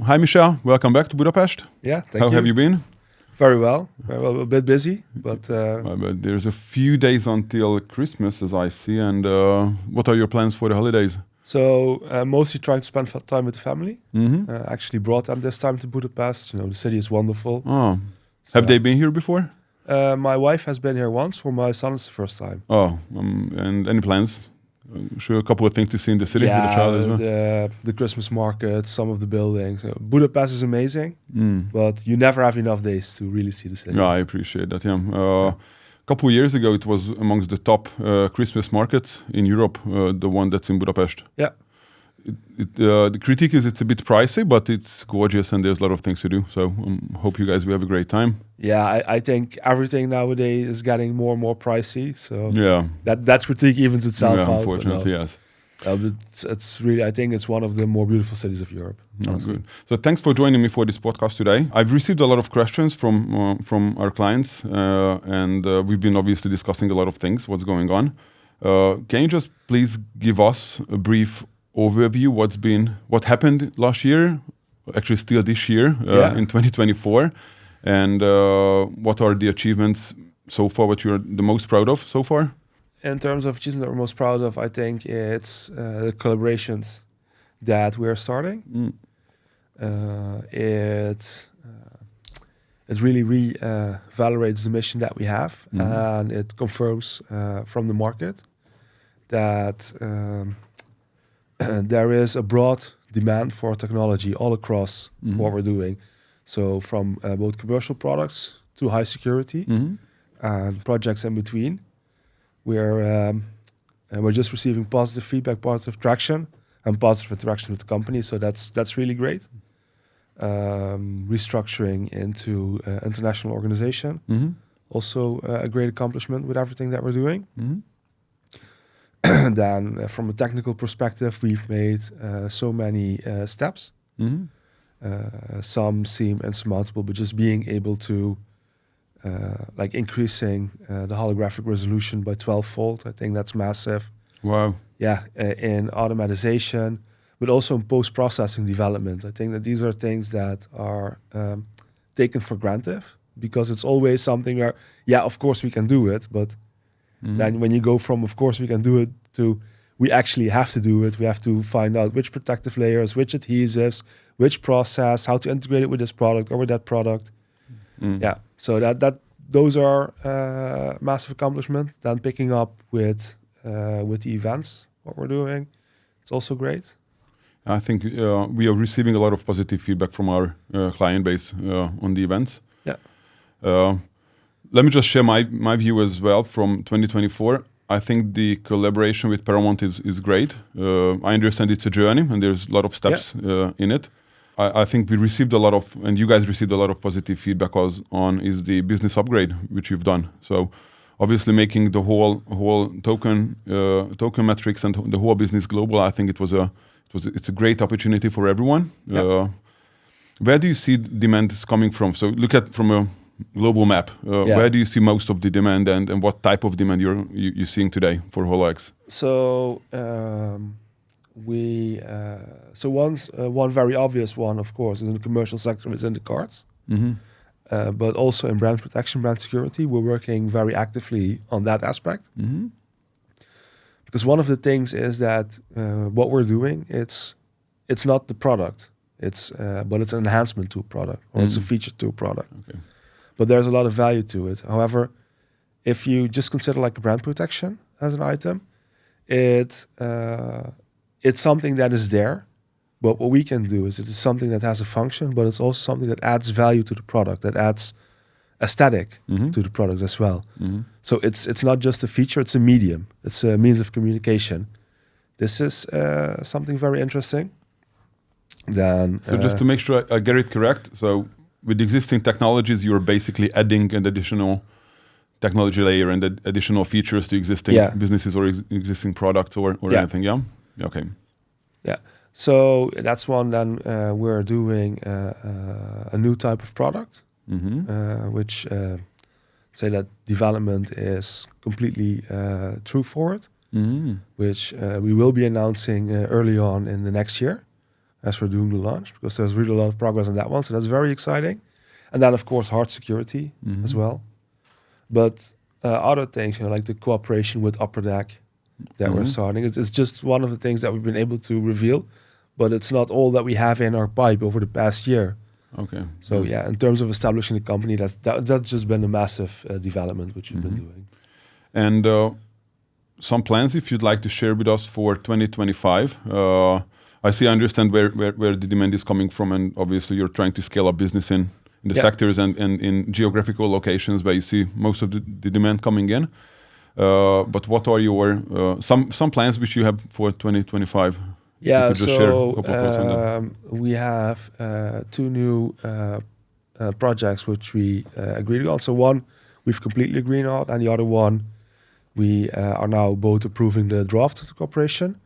Hi, Michel. Welcome back to Budapest. Yeah, thank How you. have you been? Very well. Very well. A bit busy, but But there's a few days until Christmas, as I see. And what are your plans for the holidays? so mostly trying to spend time with the family. Mm-hmm. Actually brought them this time to Budapest. You know, the city is wonderful. Oh, So, have they been here before? My wife has been here once. For my son, it's the first time. Oh, and any plans? Sure, a couple of things to see in the city with the child as well. the Christmas market, some of the buildings. Budapest is amazing, but you never have enough days to really see the city. Yeah, I appreciate that. Yeah. A couple of years ago, it was amongst the top Christmas markets in Europe, the one that's in Budapest. Yeah. The critique is it's a bit pricey, but it's gorgeous and there's a lot of things to do. So hope you guys will have a great time. Yeah, I think everything nowadays is getting more and more pricey. So Yeah, that critique evens itself out. but unfortunately, yes. But it's really, I think it's one of the more beautiful cities of Europe. Oh, honestly. good. So thanks for joining me for this podcast today. I've received a lot of questions from our clients, and we've been obviously discussing a lot of things, what's going on. Can you just please give us a brief overview what happened last year, actually still this year, in 2024, and what are the achievements so far, what you're the most proud of so far? In terms of achievements that we're most proud of, I think it's the collaborations that we're starting. It really validates the mission that we have, and it confirms from the market that there is a broad demand for technology all across what we're doing. So from both commercial products to high security and projects in between. We're just receiving positive feedback, positive traction, and positive interaction with the company. So that's really great. Restructuring into international organization, also a great accomplishment with everything that we're doing. Then, from a technical perspective, we've made so many steps. Some seem insurmountable, but just being able to like increasing the holographic resolution by 12-fold. I think that's massive. Wow. Yeah, in automatization, but also in post-processing development. I think that these are things that are taken for granted because it's always something where, yeah, of course we can do it, but then when you go from, of course we can do it, to we actually have to do it, we have to find out which protective layers, which adhesives, which process, how to integrate it with this product or with that product. Yeah, so those are massive accomplishments. Then picking up with the events, what we're doing, it's also great. I think we are receiving a lot of positive feedback from our client base on the events. Yeah. Let me just share my view as well from 2024. I think the collaboration with Paramount is great. I understand it's a journey and there's a lot of steps in it. I think we received a lot of, and you guys received a lot of positive feedback is the business upgrade which you've done. So obviously making the whole token metrics and the whole business global. I think it's a great opportunity for everyone. Where do you see demand is coming from? So look at from a global map. Where do you see most of the demand and what type of demand you're seeing today for Holox? So one very obvious one, of course, is in the commercial sector, is in the cards. But also in brand protection, brand security, we're working very actively on that aspect. Because one of the things is that what we're doing, it's not the product, but it's an enhancement to a product, or it's a feature to a product. Okay. But there's a lot of value to it. However, if you just consider like a brand protection as an item, it's something that is there. But what we can do is it is something that has a function, but it's also something that adds value to the product, that adds aesthetic to the product as well. So it's not just a feature, it's a medium. It's a means of communication. This is something very interesting. Then, so just to make sure I get it correct, so with existing technologies, you're basically adding an additional technology layer and additional features to existing businesses or existing products or anything, yeah? Okay. Yeah. So that's one. Then we're doing a new type of product, which say that development is completely true for it, which we will be announcing early on in the next year. as we're doing the launch, because there's really a lot of progress on that one. So that's very exciting. And then, of course, hard security as well. But other things, like the cooperation with Upper Deck that we're starting, it's just one of the things that we've been able to reveal, but it's not all that we have in our pipe over the past year. Okay. So yeah, in terms of establishing the company, that's just been a massive development which we've been doing. And some plans, if you'd like to share with us for 2025. I understand where the demand is coming from, and obviously you're trying to scale up business in the sectors and in geographical locations where you see most of the demand coming in. But what are your some plans which you have for 2025? Yeah, just share a couple of thoughts on that. We have 2 new projects which we agreed on. So one we've completely agreed on, and the other one we are now both approving the draft of the cooperation,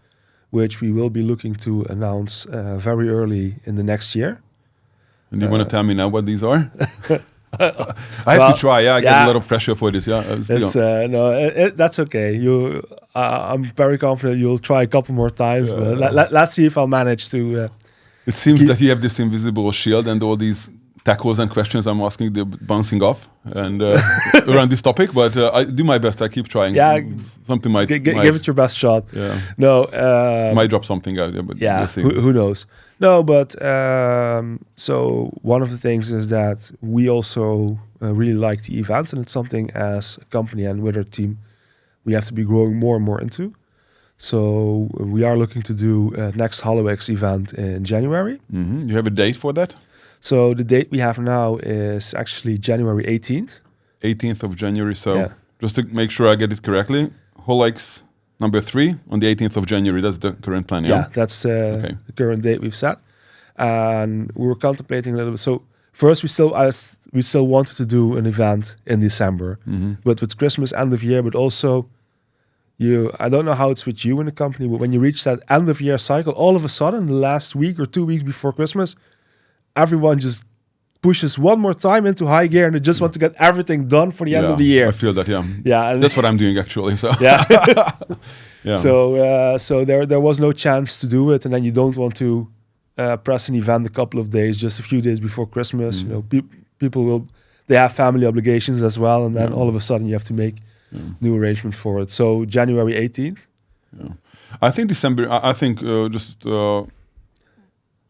which we will be looking to announce very early in the next year. And you want to tell me now what these are? I have to try. I get a lot of pressure for this. That's okay. I'm very confident you'll try a couple more times. But let's see if I'll manage to. It seems that you have this invisible shield, and all these tackles and questions I'm asking, they're bouncing off and around this topic. But I do my best. I keep trying. Yeah, something might give it your best shot. Yeah. No, might drop something out. But we'll see. Who knows? No, but so one of the things is that we also really like the events, and it's something as a company and with our team we have to be growing more and more into. So we are looking to do next Holox event in January. You have a date for that? So the date we have now is actually January 18th. 18th of January. So just to make sure I get it correctly, Holox number 3 on the 18th of January. That's the current plan. Yeah, that's the current date we've set. And we were contemplating a little bit. So first, we still wanted to do an event in December, but with Christmas end of year. But also, I don't know how it's with you in the company, but when you reach that end of year cycle, all of a sudden, the last week or 2 weeks before Christmas, everyone just pushes one more time into high gear, and they just want to get everything done for the end of the year. I feel that. And that's what I'm doing actually. So So there was no chance to do it, and then you don't want to press an event a couple of days, just a few days before Christmas. People they have family obligations as well, and then all of a sudden you have to make new arrangement for it. So January 18th. I think December. I think just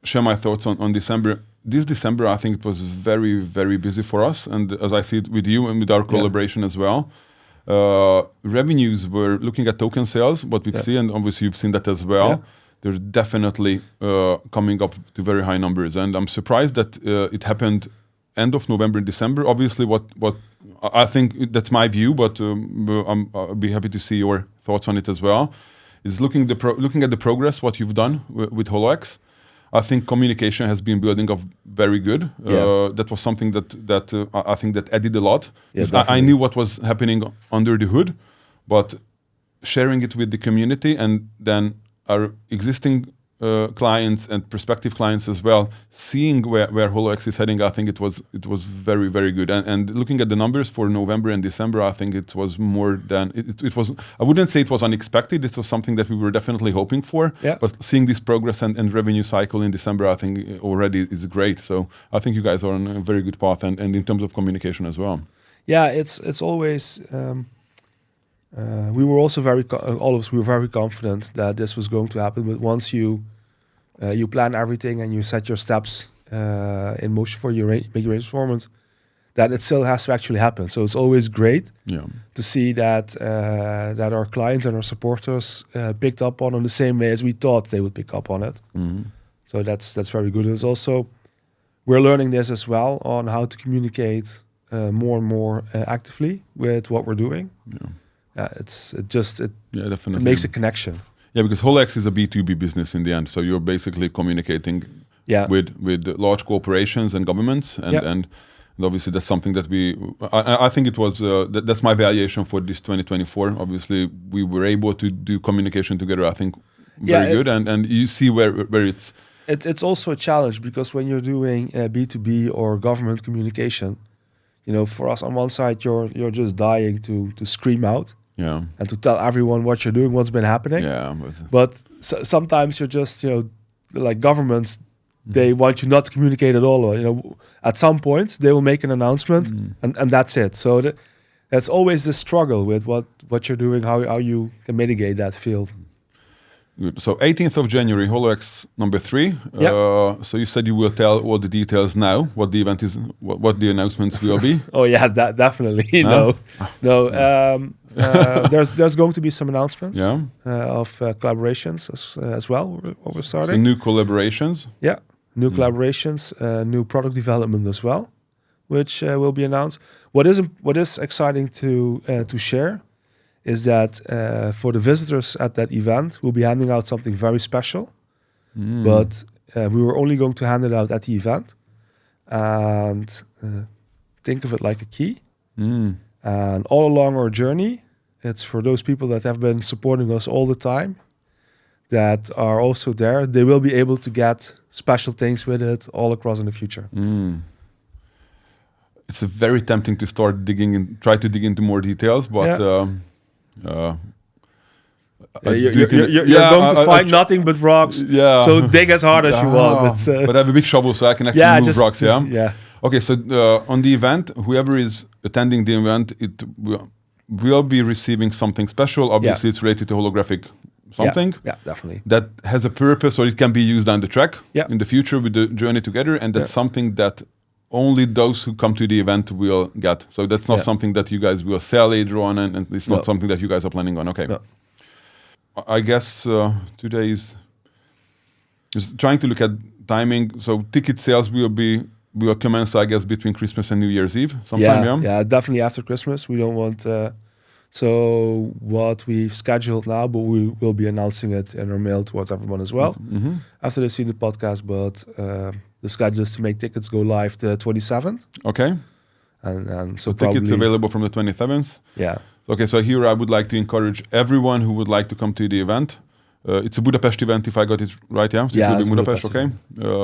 share my thoughts on December. This December, I think it was very, very busy for us, and as I see it with you and with our collaboration as well. Revenues were looking at token sales, what we see, and obviously you've seen that as well. They're definitely coming up to very high numbers, and I'm surprised that it happened end of November and December. Obviously, what I think that's my view, but I'll be happy to see your thoughts on it as well. Is looking at the progress what you've done with Holox. I think communication has been building up very good. That was something that I think that added a lot. Yes, I knew what was happening under the hood, but sharing it with the community and then our existing clients and prospective clients as well, seeing where Holox is heading, I think it was very, very good. And looking at the numbers for November and December, I think it was more than it was. I wouldn't say it was unexpected. This was something that we were definitely hoping for. But seeing this progress and revenue cycle in December, I think already is great. So I think you guys are on a very good path, and in terms of communication as well. Yeah, it's always. We were also all of us. We were very confident that this was going to happen. But once you plan everything and you set your steps in motion for your performance, that it still has to actually happen. So it's always great to see that that our clients and our supporters picked up on the same way as we thought they would pick up on it. So that's very good. It's also we're learning this as well on how to communicate more and more actively with what we're doing. It makes a connection. Yeah, because Holox is a B2B business in the end. So you're basically communicating with large corporations and governments. And obviously that's something that I think it was, that's my valuation for this 2024. Obviously we were able to do communication together, I think, very good. And you see where it's... It's also a challenge because when you're doing B2B or government communication, for us on one side, you're just dying to scream out. And to tell everyone what you're doing, what's been happening. But sometimes you're just, like governments, they want you not to communicate at all. Or, at some point they will make an announcement, and that's it. So that's always the struggle with what you're doing, how you can mitigate that field. Good. So 18th of January, Holox number 3. So you said you will tell all the details now, what the event is, what the announcements will be. Oh yeah, definitely. No. There's going to be some announcements of collaborations as well. What we're starting. So new collaborations. Yeah, new collaborations, new product development as well, which will be announced. What is exciting to share is that for the visitors at that event, we'll be handing out something very special. But we were only going to hand it out at the event. And think of it like a key. And all along our journey, it's for those people that have been supporting us all the time, that are also there. They will be able to get special things with it all across in the future. It's very tempting to start try to dig into more details, but... You're going to find nothing but rocks. Yeah. So dig as hard as you want. But I have a big shovel, so I can actually move rocks. Yeah. Yeah. Okay. So on the event, whoever is attending the event, it will be receiving something special. Obviously, it's related to holographic something. Yeah, definitely. That has a purpose, or it can be used down the track in the future with the journey together, and that's something that only those who come to the event will get. So that's not something that you guys will sell later on, and it's not something that you guys are planning on. Okay. No. I guess today is just trying to look at timing. So ticket sales will commence, I guess, between Christmas and New Year's Eve sometime. Yeah, definitely after Christmas. We don't want. So what we've scheduled now, but we will be announcing it in our mail towards everyone as well after they've seen the podcast. But the schedule is to make tickets go live the 27th. Okay. And so tickets available from the 27th. Yeah. Okay, so here I would like to encourage everyone who would like to come to the event. It's a Budapest event, if I got it right, yeah? So yeah, it will be Budapest. Okay.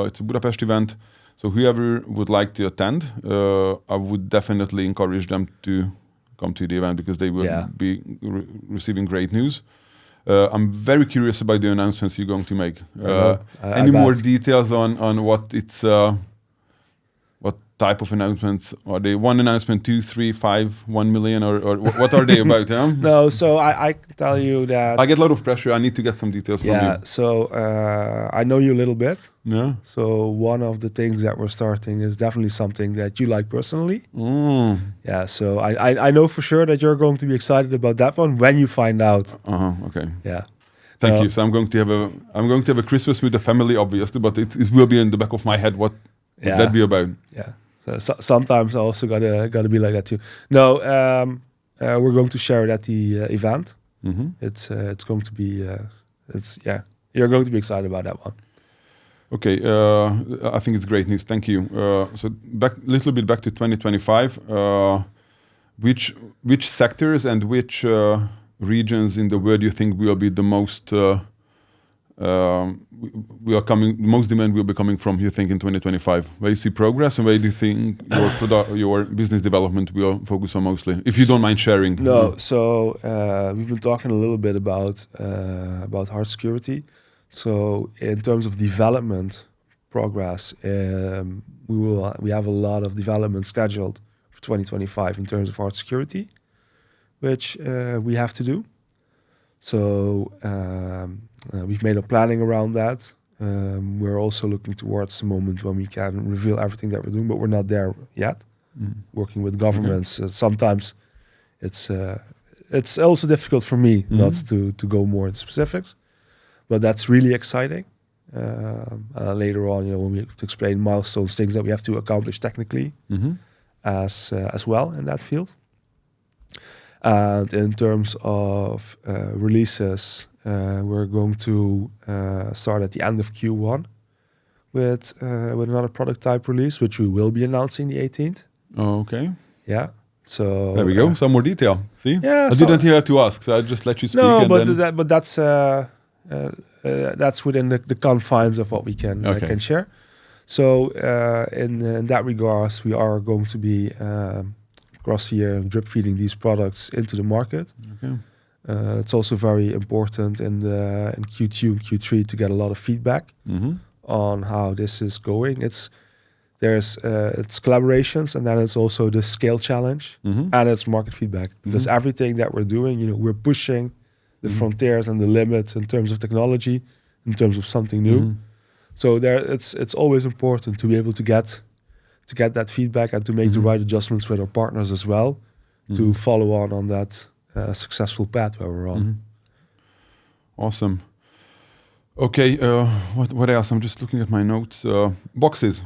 It's a Budapest event. So whoever would like to attend, I would definitely encourage them to come to the event because they will be receiving great news. I'm very curious about the announcents you're going to make. Any more details on what it's... what type of announcements are they? 1 announcement, 2, 3, 5, 1 million, or what are they about? No, so I can tell you that I get a lot of pressure. I need to get some details from you. Yeah, so I know you a little bit. Yeah. So one of the things that we're starting is definitely something that you like personally. Yeah. So I know for sure that you're going to be excited about that one when you find out. Okay. Yeah. Thank you. So I'm going to have a Christmas with the family, obviously, but it will be in the back of my head. What would that be about? Yeah. So sometimes I also gotta be like that too. No, we're going to share it at the event. It's going to be you're going to be excited about that one. Okay, I think it's great news. Thank you. So back to 2025. Which sectors and which regions in the world do you think will be the most most demand will be coming from, you think, in 2025? Where you see progress and where do you think your business development will focus on mostly? If you don't mind sharing. No, so we've been talking a little bit about hard security. So in terms of development progress, we have a lot of development scheduled for 2025 in terms of hard security, which we have to do. So we've made a planning around that. We're also looking towards the moment when we can reveal everything that we're doing, but we're not there yet. Working with governments, sometimes it's also difficult for me not to go more into specifics, but that's really exciting. Later on, when we have to explain milestones, things that we have to accomplish technically as well in that field. And in terms of releases, we're going to start at the end of Q1 with another product type release, which we will be announcing the 18th. Oh, okay. Yeah. So there we go. Some more detail. See? Yeah. I didn't have to ask, so I just let you speak. No, but that's within the confines of what we can share. So in that regards, we are going to be across the year drip feeding these products into the market. Okay. It's also very important in Q2 and Q3 to get a lot of feedback on how this is going. It's collaborations, and then it's also the scale challenge, and it's market feedback, because everything that we're doing, we're pushing the frontiers and the limits in terms of technology, in terms of something new. So it's always important to be able to get that feedback and to make the right adjustments with our partners as well, to follow on that successful path where we're on. Awesome. Okay, what else? I'm just looking at my notes. Boxes,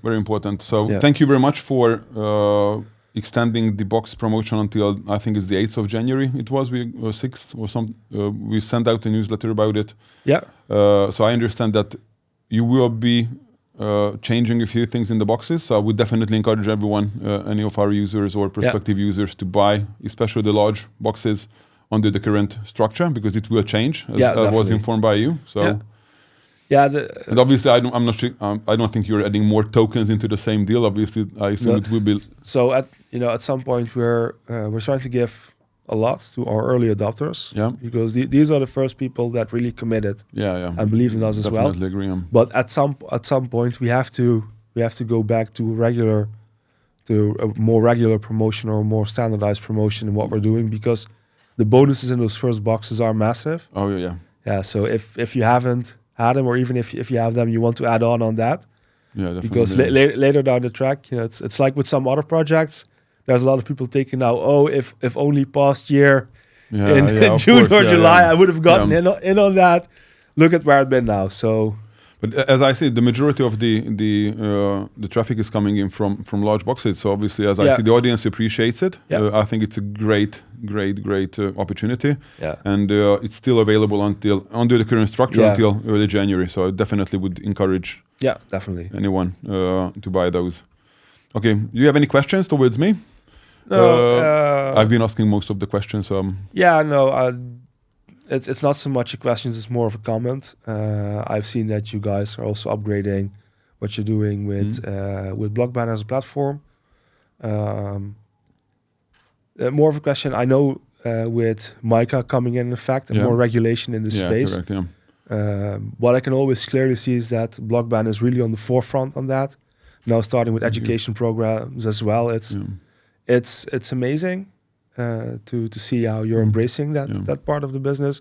very important. So thank you very much for extending the box promotion until, I think it's the 8th of January. It was, 6th or some. We sent out a newsletter about it. Yeah. So I understand that you will be changing a few things in the boxes. So I would definitely encourage everyone, any of our users or prospective users, to buy, especially the large boxes, under the current structure, because it will change, as I was informed by you. So, and obviously, I'm not sure. I don't think you're adding more tokens into the same deal. Obviously, I assume it will be. So at some point we're trying to give a lot to our early adopters, because these are the first people that really committed, and believed in us as well. Agree. But at some point we have to go back to a more regular promotion or more standardized promotion in what we're doing, because the bonuses in those first boxes are massive. Oh yeah. Yeah. So if you haven't had them, or even if you have them, you want to add on that. Yeah, definitely. Because later down the track, it's like with some other projects. There's a lot of people taking now. Oh, if only past year in June or July, I would have gotten in on that. Look at where I've been now. So. But as I see, the majority of the traffic is coming in from large boxes. So obviously, as I see, the audience appreciates it. I think it's a great opportunity. Yeah. And it's still available under the current structure until early January. So I definitely would encourage anyone to buy those. Okay. Do you have any questions towards me? No. I've been asking most of the questions. It's not so much a question, it's more of a comment. I've seen that you guys are also upgrading what you're doing with BlockBen as a platform. More of a question, I know with MiCA coming in effect and more regulation in the space. Correct, what I can always clearly see is that BlockBen is really on the forefront on that. Now starting with education programs as well. It's amazing. To see how you're embracing that part of the business,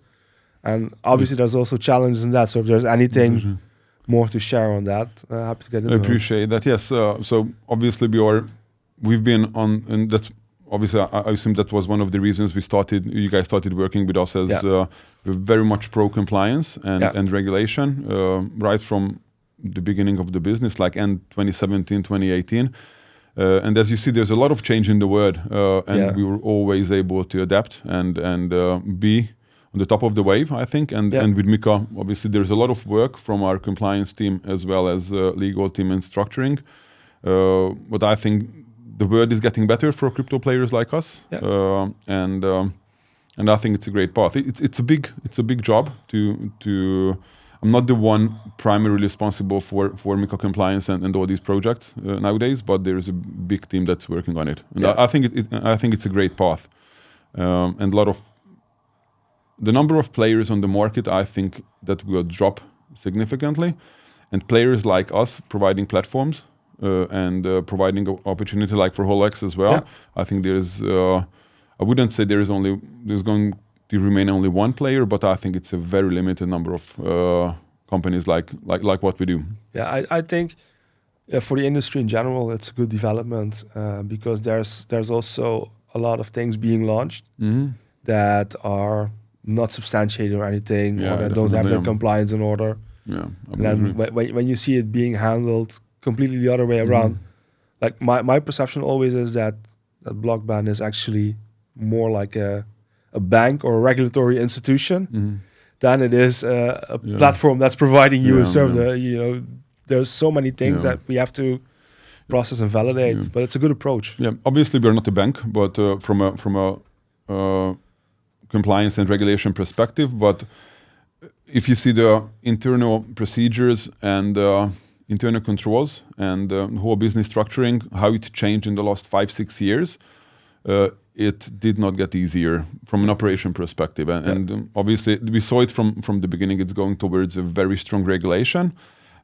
and obviously there's also challenges in that. So if there's anything more to share on that, happy to get into it. I appreciate that. Yes. So obviously we've been on, and that's obviously I assume that was one of the reasons you guys started working with us, as we're very much pro compliance and regulation right from the beginning of the business, like end 2017, 2018. And as you see, there's a lot of change in the world, and we were always able to adapt and be on the top of the wave, I think. And with MiCA, obviously, there's a lot of work from our compliance team as well as legal team and structuring. But I think the world is getting better for crypto players like us, and I think it's a great path. It's a big job to. I'm not the one primarily responsible for MiCA compliance and all these projects nowadays, but there is a big team that's working on it. And I think it's a great path. And the number of players on the market, I think that will drop significantly. And players like us providing platforms and providing opportunity like for Holox as well. I think I wouldn't say there's going to remain only one player, but I think it's a very limited number of companies like what we do. Yeah, I think for the industry in general, it's a good development because there's also a lot of things being launched that are not substantiated or anything, or that don't have their compliance in order. Yeah, and then when you see it being handled completely the other way around, like my perception always is that BlockBen is actually more like a bank or a regulatory institution than it is a platform that's providing you a service. There's so many things that we have to process and validate, but it's a good approach. Yeah, obviously we're not a bank, but from a compliance and regulation perspective. But if you see the internal procedures and internal controls and the whole business structuring, how it changed in the last 5-6 years, it did not get easier from an operation perspective. And obviously, we saw it from the beginning. It's going towards a very strong regulation.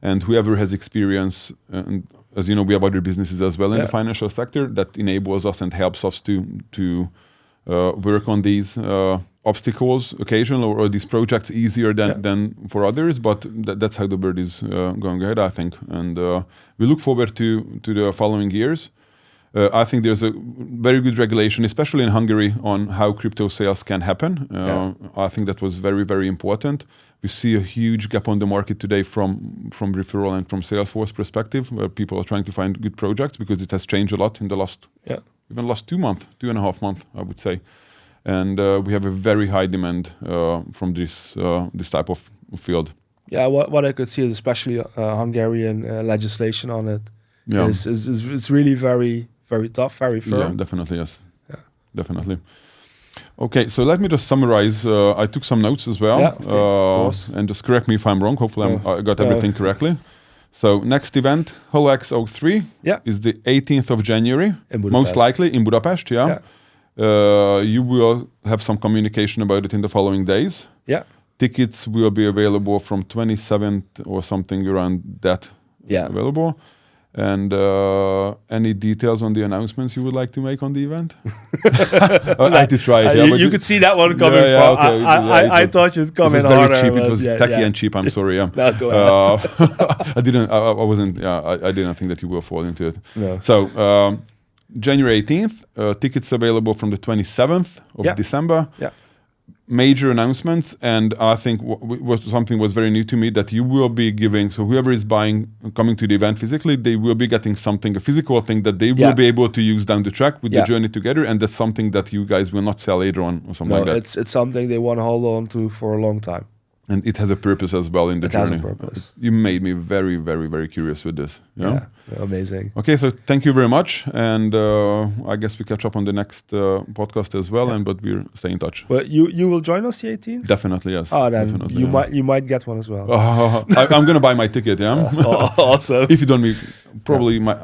And whoever has experience, and as you know, we have other businesses as well in the financial sector that enables us and helps us to work on these obstacles occasionally or these projects easier than for others. But that's how the bird is going ahead, I think. And we look forward to the following years. I think there's a very good regulation, especially in Hungary, on how crypto sales can happen. I think that was very, very important. We see a huge gap on the market today from referral and from Salesforce perspective, where people are trying to find good projects because it has changed a lot in the last 2.5 months, I would say. And we have a very high demand from this type of field. Yeah, what I could see is especially Hungarian legislation on it is it's really very, very tough, very firm. Yeah, definitely, yes. Yeah. Definitely. Okay, so let me just summarize. I took some notes as well. And just correct me if I'm wrong. Hopefully I got everything correctly. So next event, Holox 03 is the 18th of January, most likely in Budapest. You will have some communication about it in the following days. Tickets will be available from 27th or something around that available. And any details on the announcements you would like to make on the event? I'd like to try it. You could see that one coming. I thought you'd come in harder. It was very cheap. It was tacky and cheap. I'm sorry. No, go ahead. I didn't think that you will fall into it. No. So January 18th, tickets available from the 27th of December. Major announcements, and I think something was very new to me, that you will be giving, so whoever is coming to the event physically, they will be getting something, a physical thing that they will be able to use down the track with the journey together, and that's something that you guys will not sell later on or something like that. It's something they want to hold on to for a long time. And it has a purpose as well in the journey. It has a purpose. You made me very, very, very curious with this. Yeah, amazing. Okay, so thank you very much. And I guess we catch up on the next podcast as well, but we'll stay in touch. Well, you will join us the 18th? Definitely, yes. Oh, then you might get one as well. I'm going to buy my ticket, Awesome. If you don't,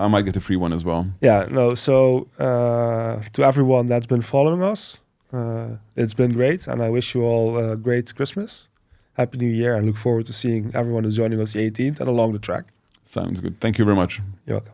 I might get a free one as well. Yeah, no, so to everyone that's been following us, it's been great, and I wish you all a great Christmas. Happy New Year, and look forward to seeing everyone who's joining us the 18th and along the track. Sounds good. Thank you very much. You're welcome.